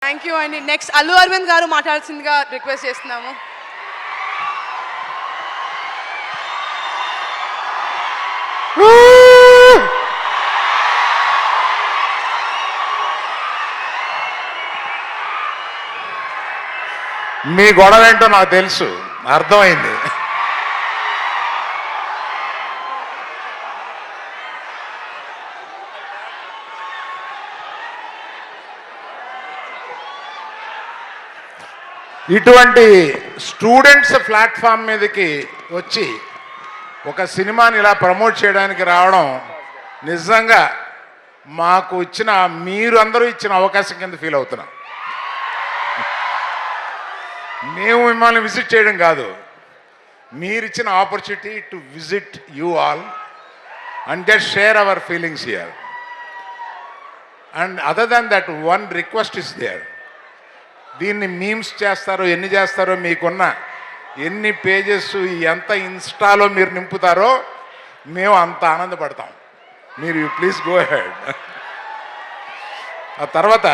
Thank you అండి. Next Allu Arvind గారు మాట్లాడాల్సిందిగా రిక్వెస్ట్ చేస్తున్నాము. మీ గొడవ ఏంటో నాకు తెలుసు, అర్థమైంది. ఇటువంటి స్టూడెంట్స్ ప్లాట్ఫామ్ మీదకి వచ్చి ఒక సినిమాని ఇలా ప్రమోట్ చేయడానికి రావడం నిజంగా మాకు ఇచ్చిన, మీరు అందరూ ఇచ్చిన అవకాశం కింద ఫీల్ అవుతున్నాం. మేము మిమ్మల్ని విజిట్ చేయడం కాదు, మీరు ఇచ్చిన opportunity to visit you all and just share our feelings here. And other than that one request is there. దీన్ని మీమ్స్ చేస్తారో ఎన్ని చేస్తారో, మీకున్న ఎన్ని పేజెస్ ఎంత ఇన్స్టాలో మీరు నింపుతారో మేము అంత ఆనందపడతాం. మీరు ప్లీజ్ గో హెడ్. ఆ తర్వాత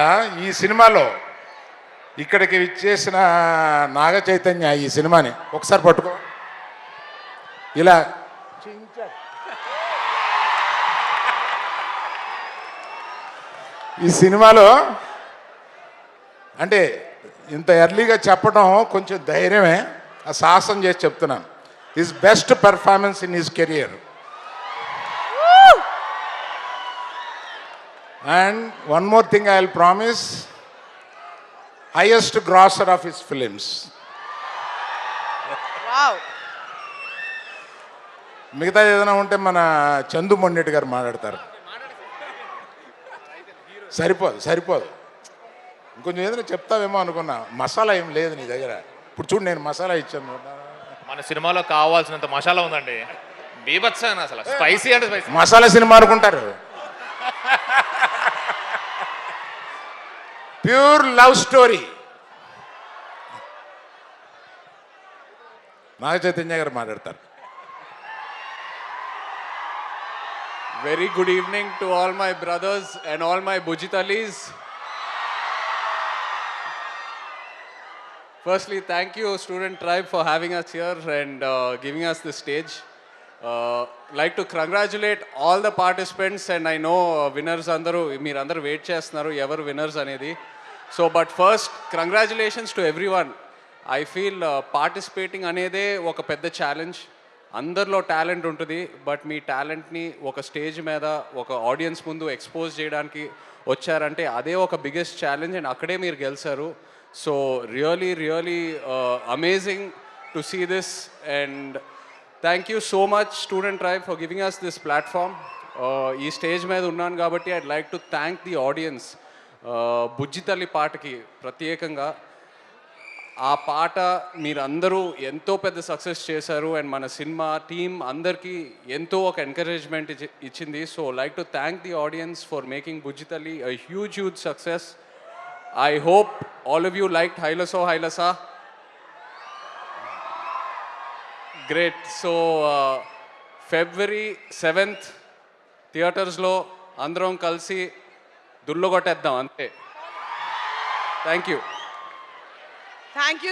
ఈ సినిమాలో ఇక్కడికి ఇచ్చేసిన నాగ చైతన్య ఈ సినిమాని ఒకసారి పట్టుకో, ఇలా ఈ సినిమాలో అంటే ఇంత ఎర్లీగా చెప్పడం కొంచెం ధైర్యమే, ఆ సాహసం చేసి చెప్తున్నాను. His best performance in his career. And one more thing I will promise, highest grosser of his films. Wow. మిగతా ఏదైనా ఉంటే మన చందు మొండెట్టి గారు మాట్లాడతారు. సరిపోదు. ఇంకొంచెం ఏదైనా చెప్తావేమో అనుకున్నా. మసాలా ఏం లేదు నీ దగ్గర. ఇప్పుడు చూడు, నేను మసాలా ఇచ్చాను. మన సినిమాలో కావాల్సినంత మసాలా ఉందండి, బీభత్సంగా. అసలు స్పైసీ అంటే స్పైసీ. మసాలా సినిమా అనుకుంటారు. Pure love story. Naga Chaitanya garu మాట్లాడతారు. Very good evening to all my brothers and all my Bujitalis. Firstly, thank you Student Tribe for having us here and giving us the stage. Like to congratulate all the participants, and I know winners andaru meer andaru wait chestunaru evaru winners anedi. So but first congratulations to everyone. I feel participating anede oka pedda challenge. అందరిలో talent ఉంటుంది, but మీ టాలెంట్ని ఒక stage మీద ఒక audience ముందు expose చేయడానికి వచ్చారంటే అదే ఒక బిగ్గెస్ట్ ఛాలెంజ్, అండ్ అక్కడే మీరు గెలిచారు. So really amazing to see this, and thank you so much student tribe for giving us this platform. ఈ స్టేజ్ మీద ఉన్నాను కాబట్టి I'd like to thank the audience. Bujjithalli పాటకి ప్రత్యేకంగా, ఆ పాట మీరందరూ ఎంతో పెద్ద సక్సెస్ చేశారు, అండ్ మన సినిమా టీం అందరికీ ఎంతో ఒక ఎంకరేజ్మెంట్ ఇచ్చింది. So like to thank the audience for making Bujjithalli a huge success. I hope all of you like Hilessa. Great. So February 7th థియేటర్స్లో అందరం కలిసి దుల్లగొట్టేద్దాం అంతే. Thank you.